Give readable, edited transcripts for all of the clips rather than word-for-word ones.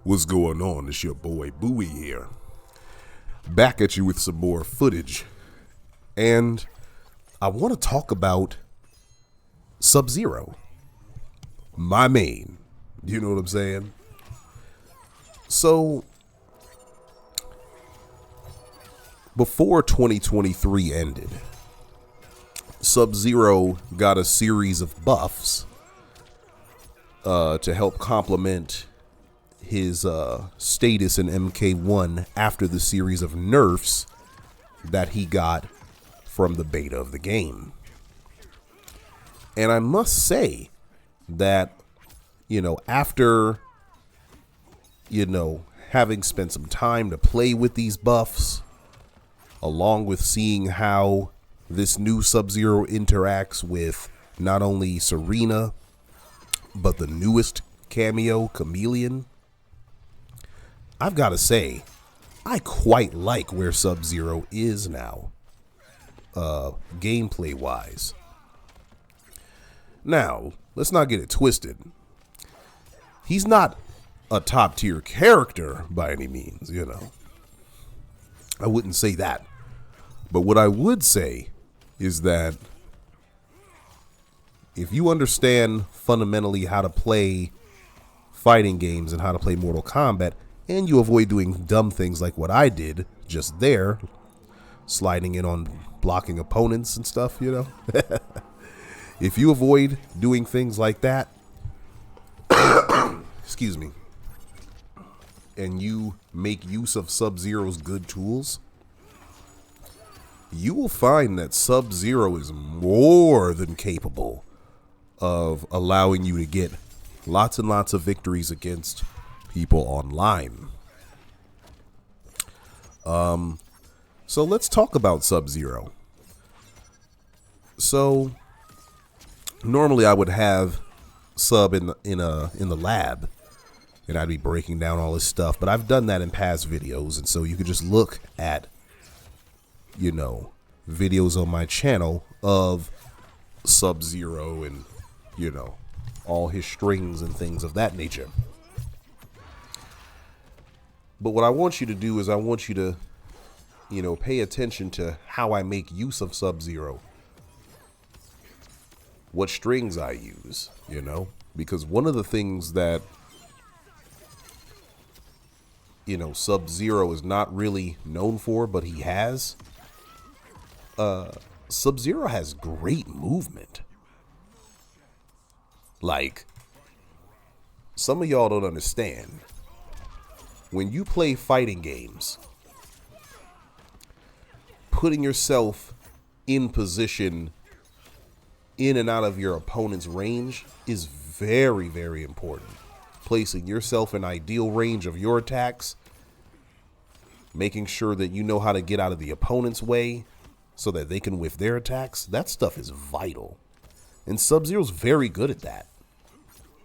What's going on? It's your boy Bowie here. Back at you with some more footage. And I want to talk about Sub-Zero. My main. You know what I'm saying? So, before 2023 ended, Sub-Zero got a series of buffs to help complement his status in MK1 after the series of nerfs that he got from the beta of the game. And I must say that, after, having spent some time to play with these buffs, along with seeing how this new Sub-Zero interacts with not only Serena, but the newest cameo, Chameleon, I've got to say, I quite like where Sub-Zero is now, gameplay-wise. Now, let's not get it twisted. He's not a top-tier character by any means, I wouldn't say that. But what I would say is that if you understand fundamentally how to play fighting games and how to play Mortal Kombat, and you avoid doing dumb things like what I did just there, sliding in on blocking opponents and stuff, If you avoid doing things like that, excuse me, and you make use of Sub-Zero's good tools, you will find that Sub-Zero is more than capable of allowing you to get lots and lots of victories against people online. So let's talk about Sub-Zero. So normally I would have Sub in the lab, and I'd be breaking down all this stuff, but I've done that in past videos, and so you could just look at videos on my channel of Sub-Zero and all his strings and things of that nature. But what I want you to do is I want you to, pay attention to how I make use of Sub-Zero. What strings I use, Because one of the things that, Sub-Zero is not really known for, but he has, Sub-Zero has great movement. Like, some of y'all don't understand. When you play fighting games, putting yourself in position in and out of your opponent's range is very, very important. Placing yourself in ideal range of your attacks, making sure that you know how to get out of the opponent's way so that they can whiff their attacks, that stuff is vital. And Sub-Zero's very good at that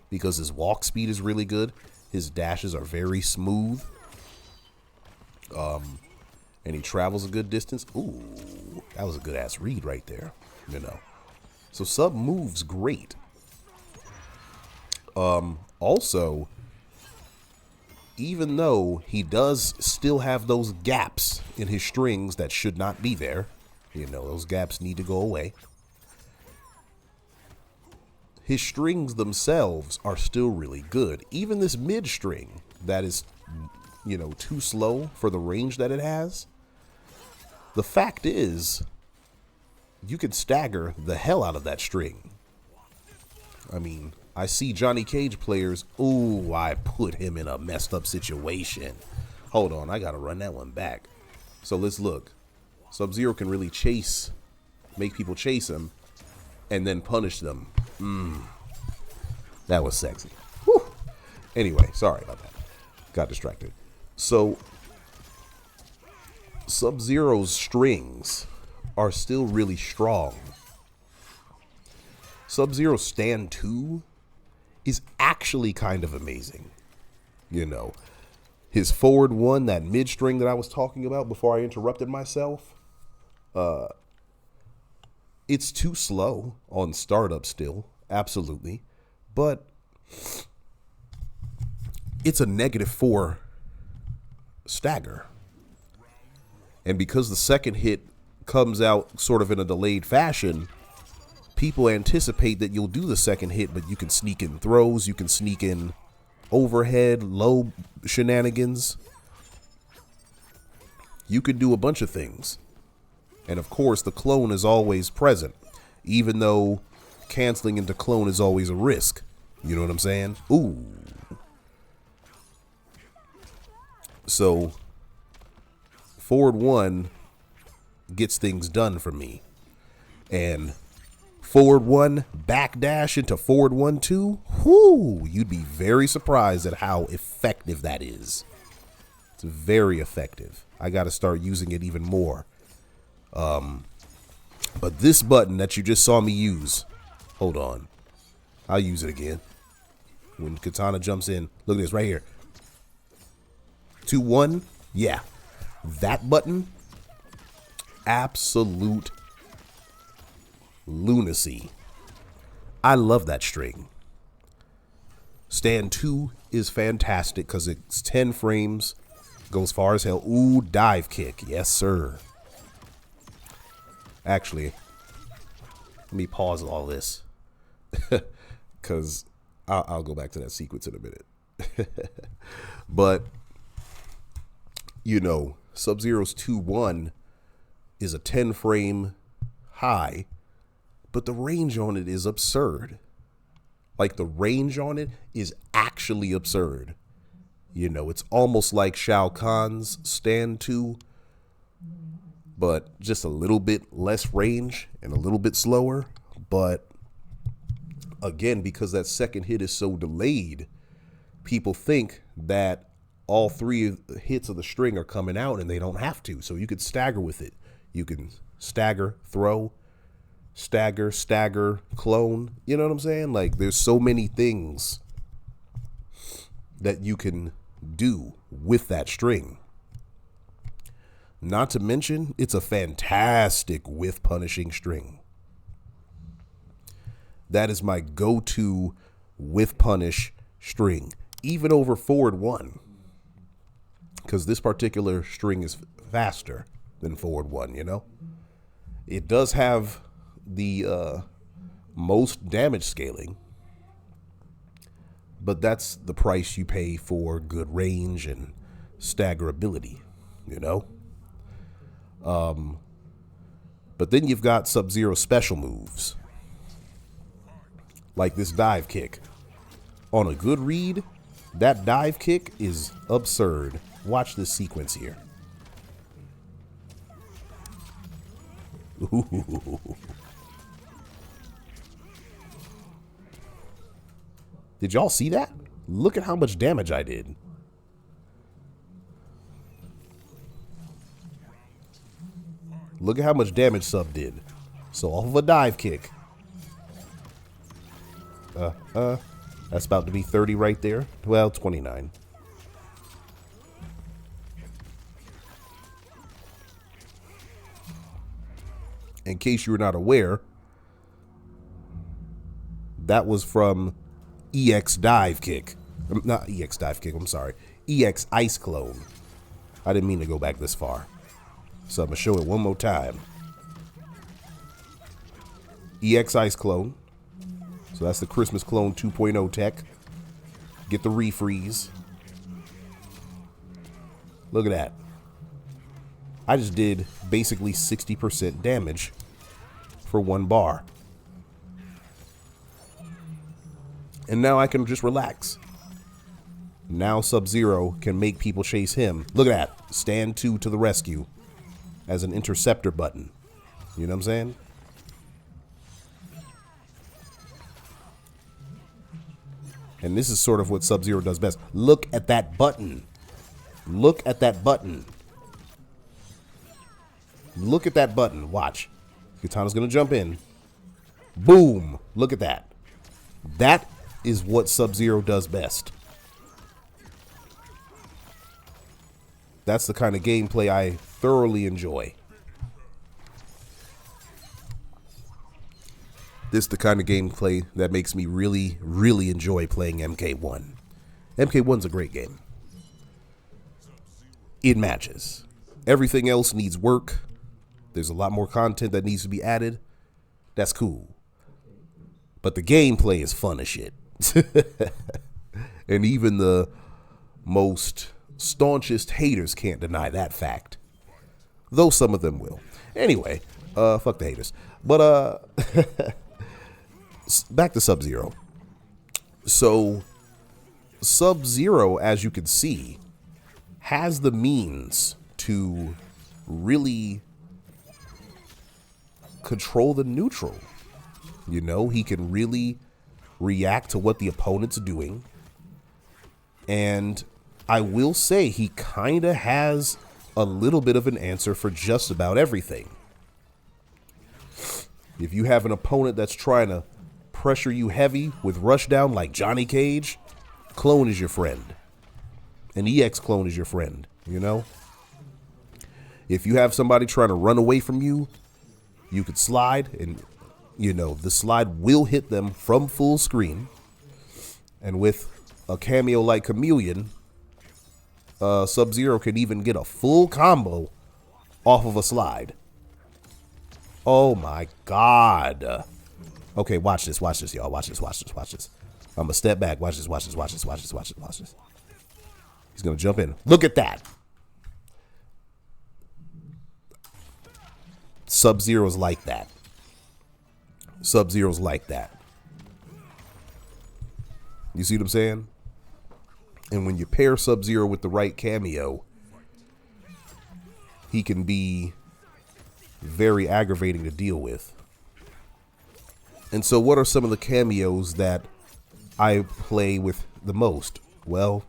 because his walk speed is really good. His dashes are very smooth. And he travels a good distance. Ooh, that was a good ass read right there. So Sub moves great. Also, even though he does still have those gaps in his strings that should not be there, those gaps need to go away. His strings themselves are still really good. Even this mid string that is, too slow for the range that it has. The fact is, you can stagger the hell out of that string. I mean, I see Johnny Cage players. Ooh, I put him in a messed up situation. Hold on, I gotta run that one back. So let's look. Sub-Zero can really make people chase him, and then punish them. That was sexy. Whew. Anyway, sorry about that. Got distracted. So, Sub-Zero's strings are still really strong. Sub-Zero's stand 2 is actually kind of amazing. His forward 1, that mid string that I was talking about before I interrupted myself, it's too slow on startup still, absolutely. But it's a -4 stagger. And because the second hit comes out sort of in a delayed fashion, people anticipate that you'll do the second hit, but you can sneak in throws, you can sneak in overhead, low shenanigans. You can do a bunch of things. And of course, the clone is always present, even though canceling into clone is always a risk. You know what I'm saying? Ooh. So, forward 1 gets things done for me. And forward 1 backdash into forward 1-2, whoo, you'd be very surprised at how effective that is. It's very effective. I got to start using it even more. But this button that you just saw me use, hold on, I'll use it again. When Katana jumps in, look at this right here. 2-1, yeah. That button, absolute lunacy. I love that string. Stand 2 is fantastic because it's 10 frames, goes far as hell. Ooh, dive kick, yes sir. Actually, let me pause all this because I'll go back to that sequence in a minute. But, you know, Sub-Zero's 2-1 is a 10 frame high, but the range on it is absurd. Like, the range on it is actually absurd. You know, it's almost like Shao Kahn's Stand 2, but just a little bit less range and a little bit slower. But again, because that second hit is so delayed, people think that all 3 hits of the string are coming out and they don't have to. So you could stagger with it. You can stagger, throw, stagger, clone. You know what I'm saying? Like, there's so many things that you can do with that string. Not to mention, it's a fantastic whiff punishing string. That is my go-to whiff punish string, even over forward 1. Because this particular string is faster than forward 1, you know? It does have the most damage scaling, but that's the price you pay for good range and staggerability, you know? But then you've got Sub-Zero special moves, like this dive kick. On a good read, that dive kick is absurd. Watch this sequence here. Ooh. Did y'all see that? Look at how much damage I did. Look at how much damage Sub did. So off of a dive kick. That's about to be 30 right there. Well, 29. In case you were not aware, that was from EX dive kick. Not EX dive kick, I'm sorry. EX ice clone. I didn't mean to go back this far. So I'm going to show it one more time. EX Ice Clone. So that's the Christmas Clone 2.0 tech. Get the refreeze. Look at that. I just did basically 60% damage for 1 bar. And now I can just relax. Now Sub-Zero can make people chase him. Look at that. Stand 2 to the rescue. As an interceptor button. You know what I'm saying? And this is sort of what Sub-Zero does best. Look at that button. Look at that button. Look at that button. Watch. Katana's going to jump in. Boom. Look at that. That is what Sub-Zero does best. That's the kind of gameplay I thoroughly enjoy. This is the kind of gameplay that makes me really, really enjoy playing MK1. MK1's a great game. It matches. Everything else needs work. There's a lot more content that needs to be added. That's cool. But the gameplay is fun as shit. And even the most staunchest haters can't deny that fact. Though some of them will. Anyway, fuck the haters. But back to Sub-Zero. So Sub-Zero, as you can see, has the means to really control the neutral. You know, he can really react to what the opponent's doing. And I will say he kind of has a little bit of an answer for just about everything. If you have an opponent that's trying to pressure you heavy with rushdown like Johnny Cage, clone is your friend. An EX clone is your friend, you know? If you have somebody trying to run away from you, you could slide and, you know, the slide will hit them from full screen. And with a cameo like Chameleon, Sub-Zero can even get a full combo off of a slide. Oh my God. Okay, watch this, y'all. Watch this. I'm gonna step back. Watch this. He's gonna jump in. Look at that. Sub-Zero's like that. Sub-Zero's like that. You see what I'm saying? And when you pair Sub-Zero with the right cameo, he can be very aggravating to deal with. And so what are some of the cameos that I play with the most? Well,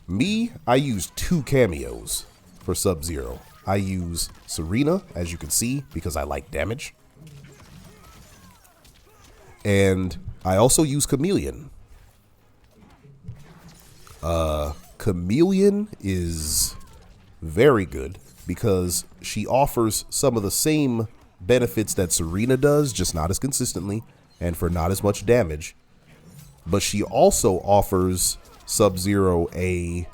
me, I use 2 cameos for Sub-Zero. I use Serena, as you can see, because I like damage. And I also use Chameleon. Chameleon is very good because she offers some of the same benefits that Serena does, just not as consistently and for not as much damage. But she also offers Sub-Zero a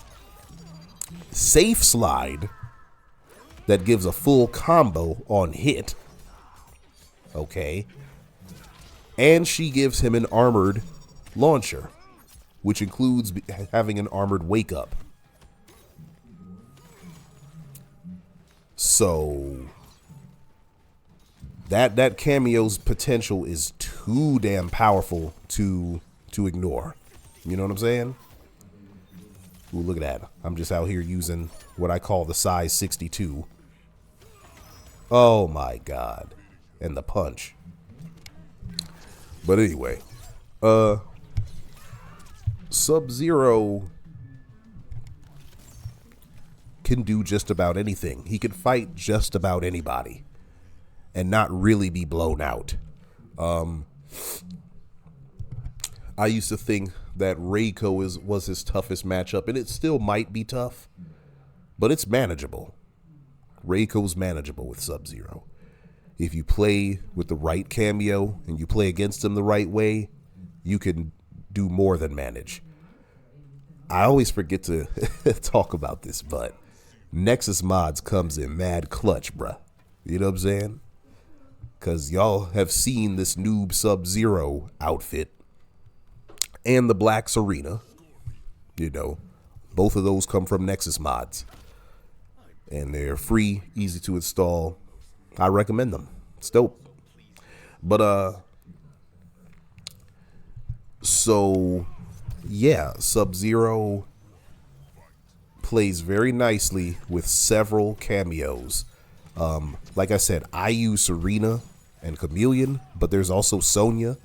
safe slide that gives a full combo on hit. Okay. And she gives him an armored launcher, which includes having an armored wake up. So that cameo's potential is too damn powerful to ignore. You know what I'm saying? Ooh, look at that. I'm just out here using what I call the size 62. Oh my God. And the punch. But anyway, Sub-Zero can do just about anything. He can fight just about anybody and not really be blown out. I used to think that Reiko was his toughest matchup, and it still might be tough, but it's manageable. Reiko's manageable with Sub-Zero. If you play with the right cameo and you play against him the right way, you can do more than manage. I always forget to talk about this, but Nexus Mods comes in mad clutch, bruh. You know what I'm saying? Because y'all have seen this noob Sub-Zero outfit and the black Serena. You know, both of those come from Nexus Mods. And they're free, easy to install. I recommend them. It's dope. But, so, yeah, Sub-Zero plays very nicely with several cameos. Like I said, I use Serena and Chameleon, but there's also Sonya.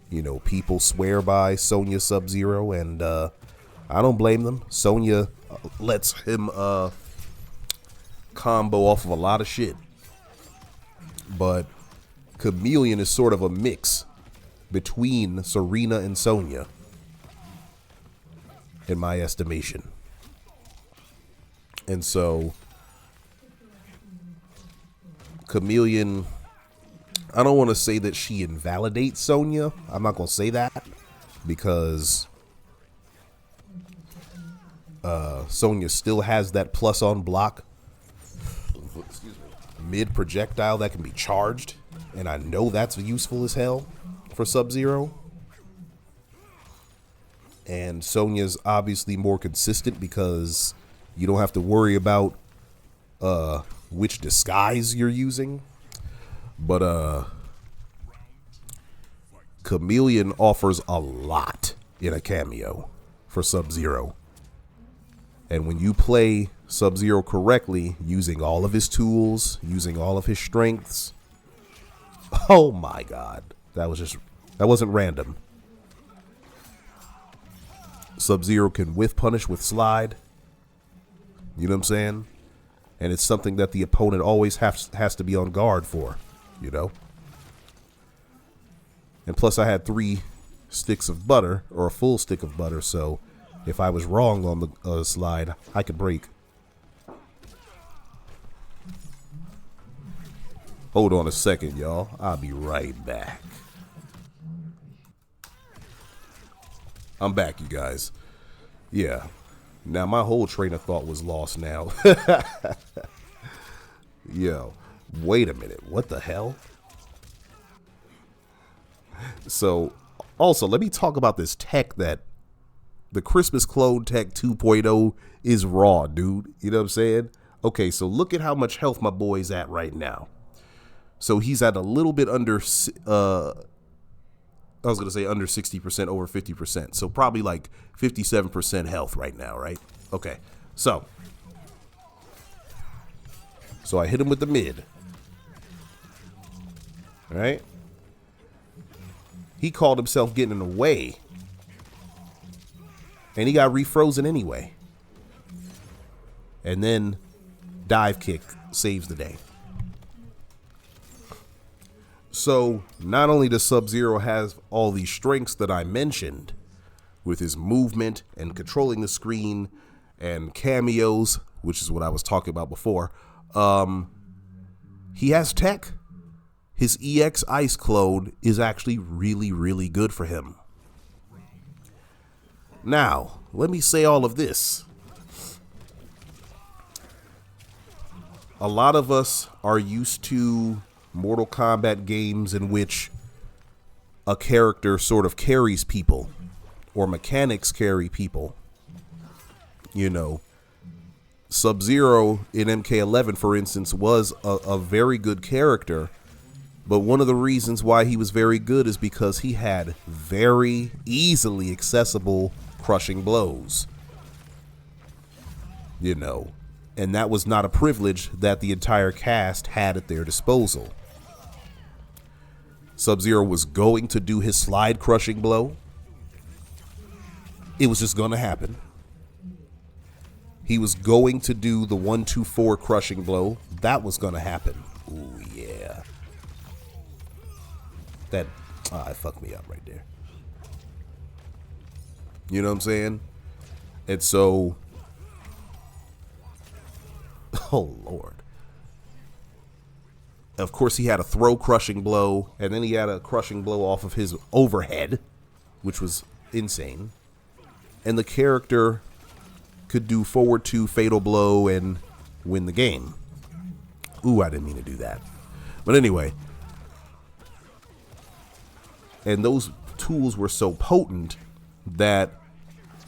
You know, people swear by Sonya Sub-Zero, and I don't blame them. Sonya lets him combo off of a lot of shit. But Chameleon is sort of a mix between Serena and Sonya, in my estimation. And so Chameleon, I don't want to say that she invalidates Sonya. I'm not going to say that because Sonya still has that plus on block mid projectile that can be charged, and I know that's useful as hell for Sub-Zero. And Sonya's obviously more consistent because you don't have to worry about which disguise you're using. But Chameleon offers a lot in a cameo for Sub-Zero. And when you play Sub-Zero correctly, using all of his tools, using all of his strengths, oh my god, that wasn't random. Sub-Zero can whiff punish with slide. You know what I'm saying? And it's something that the opponent always has to be on guard for, you know? And plus I had 3 sticks of butter, or a full stick of butter, so if I was wrong on the slide, I could break. Hold on a second, y'all. I'll be right back. I'm back, you guys. Yeah. Now, my whole train of thought was lost now. Yo, wait a minute. What the hell? So, also, let me talk about this tech that the Christmas Clone Tech 2.0 is raw, dude. You know what I'm saying? Okay, so look at how much health my boy's at right now. So he's at a little bit under, I was going to say under 60%, over 50%. So probably like 57% health right now, right? Okay, so I hit him with the mid. All right? He called himself getting in the way. And he got refrozen anyway. And then dive kick saves the day. So not only does Sub-Zero have all these strengths that I mentioned with his movement and controlling the screen and cameos, which is what I was talking about before, he has tech. His EX Ice Clone is actually really, really good for him. Now, let me say all of this. A lot of us are used to Mortal Kombat games in which a character sort of carries people, or mechanics carry people. You know, Sub-Zero in MK1, for instance, was a very good character, but one of the reasons why he was very good is because he had very easily accessible crushing blows. You know, and that was not a privilege that the entire cast had at their disposal. Sub-Zero was going to do his slide crushing blow. It was just going to happen. He was going to do the 1-2-4 crushing blow. That was going to happen. Ooh, yeah. That it fucked me up right there. You know what I'm saying? And so, oh Lord. Of course, he had a throw crushing blow, and then he had a crushing blow off of his overhead, which was insane. And the character could do forward 2 fatal blow and win the game. Ooh, I didn't mean to do that. But anyway. And those tools were so potent that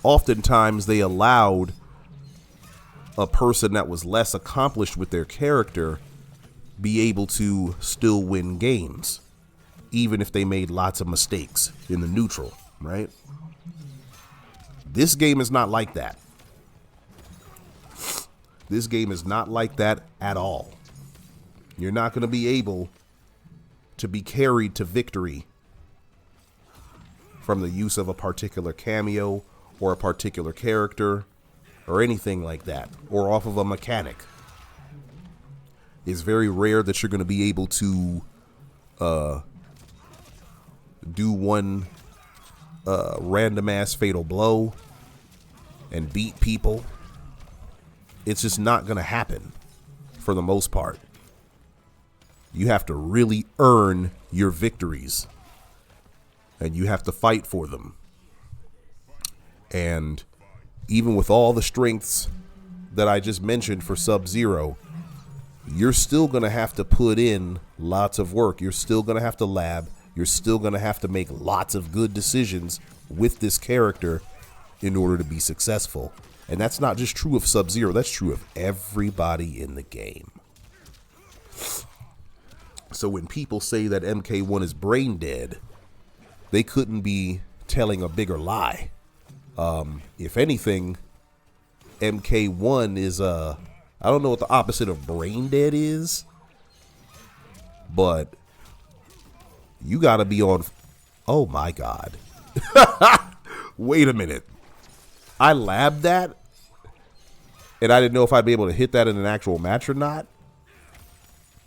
oftentimes they allowed a person that was less accomplished with their character be able to still win games, even if they made lots of mistakes in the neutral, right? This game is not like that. This game is not like that at all. You're not going to be able to be carried to victory from the use of a particular cameo or a particular character or anything like that, or off of a mechanic. It's very rare that you're going to be able to do one random ass fatal blow and beat people. It's just not going to happen for the most part. You have to really earn your victories, and you have to fight for them. And even with all the strengths that I just mentioned for Sub-Zero, you're still going to have to put in lots of work. You're still going to have to lab. You're still going to have to make lots of good decisions with this character in order to be successful. And that's not just true of Sub-Zero. That's true of everybody in the game. So when people say that MK1 is brain dead, they couldn't be telling a bigger lie. If anything, MK1 is, I don't know what the opposite of brain dead is, but you gotta be on, oh my God. Wait a minute. I labbed that, and I didn't know if I'd be able to hit that in an actual match or not.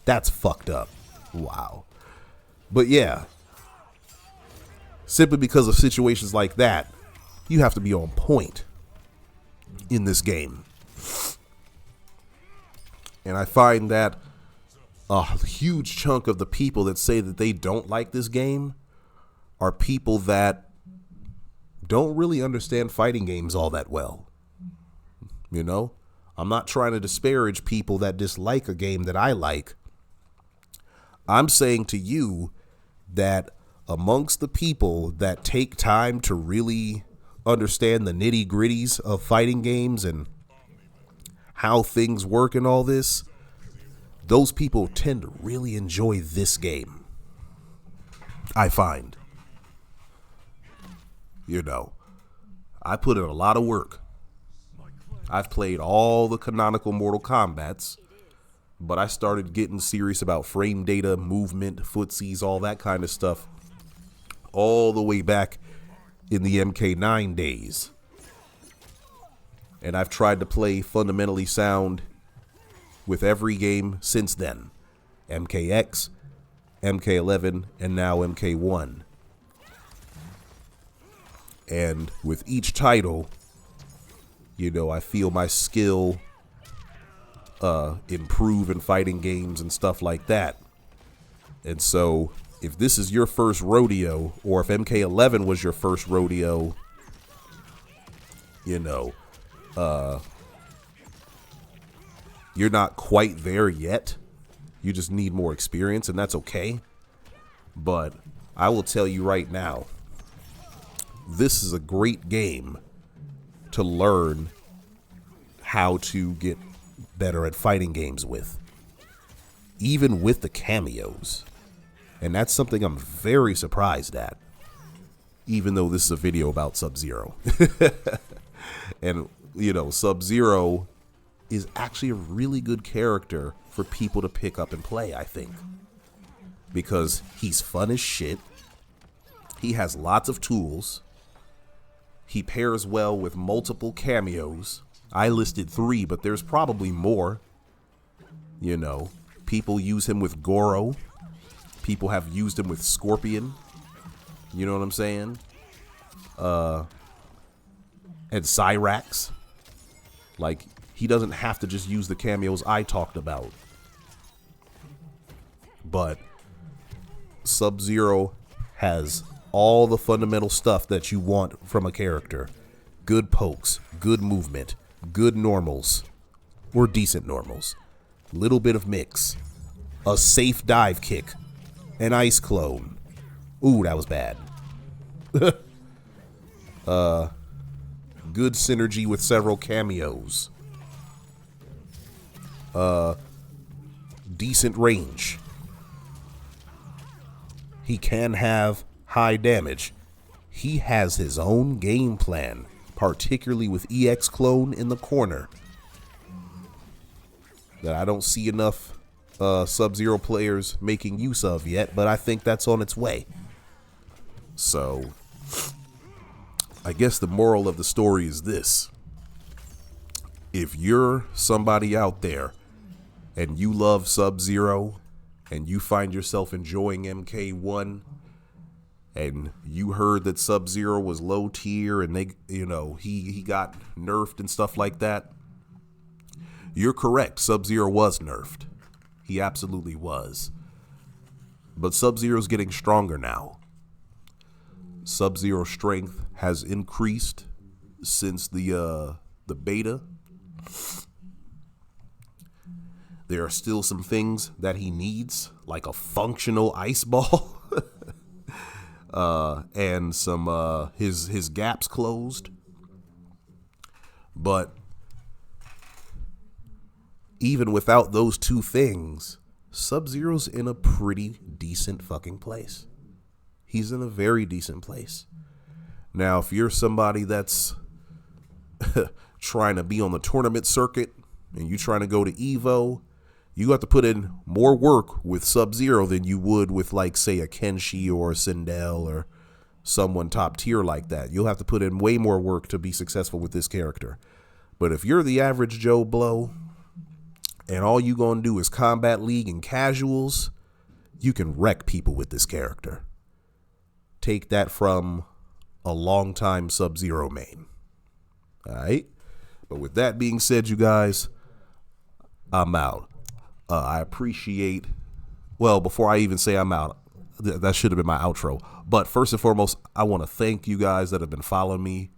That's fucked up. Wow. But yeah, simply because of situations like that, you have to be on point in this game. And I find that a huge chunk of the people that say that they don't like this game are people that don't really understand fighting games all that well. You know, I'm not trying to disparage people that dislike a game that I like. I'm saying to you that amongst the people that take time to really understand the nitty-gritties of fighting games and how things work and all this, those people tend to really enjoy this game. I find. You know, I put in a lot of work. I've played all the canonical Mortal Kombats, but I started getting serious about frame data, movement, footsies, all that kind of stuff all the way back in the MK9 days. And I've tried to play fundamentally sound with every game since then. MKX, MK11, and now MK1. And with each title, you know, I feel my skill improve in fighting games and stuff like that. And so if this is your first rodeo, or if MK11 was your first rodeo, you know, you're not quite there yet. You just need more experience, and that's okay. But I will tell you right now, this is a great game to learn how to get better at fighting games with, even with the cameos. And that's something I'm very surprised at, even though this is a video about Sub-Zero. And, you know, Sub-Zero is actually a really good character for people to pick up and play, I think. Because he's fun as shit. He has lots of tools. He pairs well with multiple cameos. I listed 3, but there's probably more. You know, people use him with Goro. People have used him with Scorpion. You know what I'm saying? And Cyrax. Like, he doesn't have to just use the cameos I talked about. But Sub-Zero has all the fundamental stuff that you want from a character. Good pokes, good movement, good normals, or decent normals. Little bit of mix. A safe dive kick. An ice clone. Ooh, that was bad. Good synergy with several cameos. Decent range. He can have high damage. He has his own game plan, particularly with EX clone in the corner, that I don't see enough Sub-Zero players making use of yet, but I think that's on its way. So I guess the moral of the story is this. If you're somebody out there and you love Sub-Zero and you find yourself enjoying MK1 and you heard that Sub-Zero was low tier and they, you know, he got nerfed and stuff like that, you're correct. Sub-Zero was nerfed. He absolutely was. But Sub-Zero's getting stronger now. Sub-Zero's strength has increased since the beta. There are still some things that he needs, like a functional ice ball, and some his gaps closed. But even without those two things, Sub-Zero's in a pretty decent fucking place. He's in a very decent place. Now, if you're somebody that's trying to be on the tournament circuit and you're trying to go to Evo, you have to put in more work with Sub-Zero than you would with, like, say, a Kenshi or a Sindel or someone top tier like that. You'll have to put in way more work to be successful with this character. But if you're the average Joe Blow and all you gonna do is Combat League and casuals, you can wreck people with this character. Take that from a longtime Sub-Zero main. All right? But with that being said, you guys, I'm out. I appreciate, well, before I even say I'm out, that should have been my outro. But first and foremost, I want to thank you guys that have been following me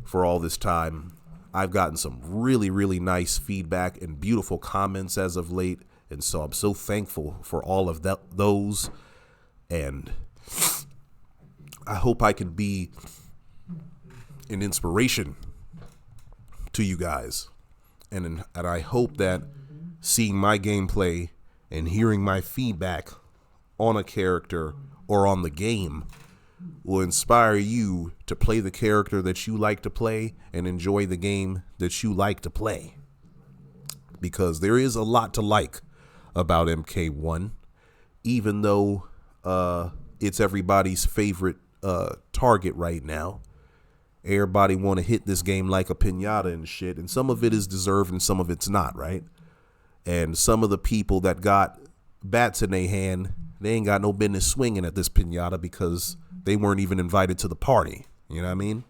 for all this time. I've gotten some really, really nice feedback and beautiful comments as of late. And so I'm so thankful for all of those. And I hope I can be an inspiration to you guys. And I hope that seeing my gameplay and hearing my feedback on a character or on the game will inspire you to play the character that you like to play and enjoy the game that you like to play. Because there is a lot to like about MK1, even though it's everybody's favorite target right now. Everybody want to hit this game like a piñata and shit, and some of it is deserved and some of it's not, right? And some of the people that got bats in their hand, they ain't got no business swinging at this piñata because they weren't even invited to the party. You know what I mean?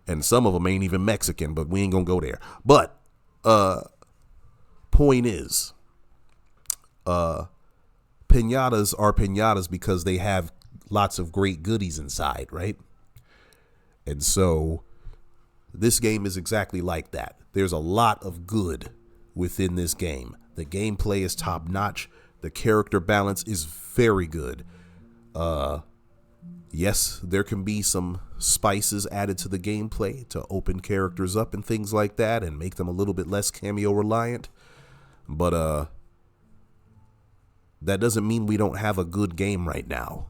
And some of them ain't even Mexican, but we ain't gonna go there. But point is, piñatas are piñatas because they have lots of great goodies inside, right? And so this game is exactly like that. There's a lot of good within this game. The gameplay is top notch. The character balance is very good. Yes, there can be some spices added to the gameplay to open characters up and things like that and make them a little bit less cameo reliant. But that doesn't mean we don't have a good game right now.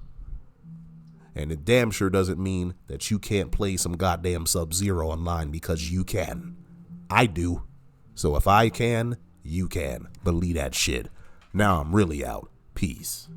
And it damn sure doesn't mean that you can't play some goddamn Sub-Zero online, because you can. I do. So if I can, you can. Believe that shit. Now I'm really out. Peace.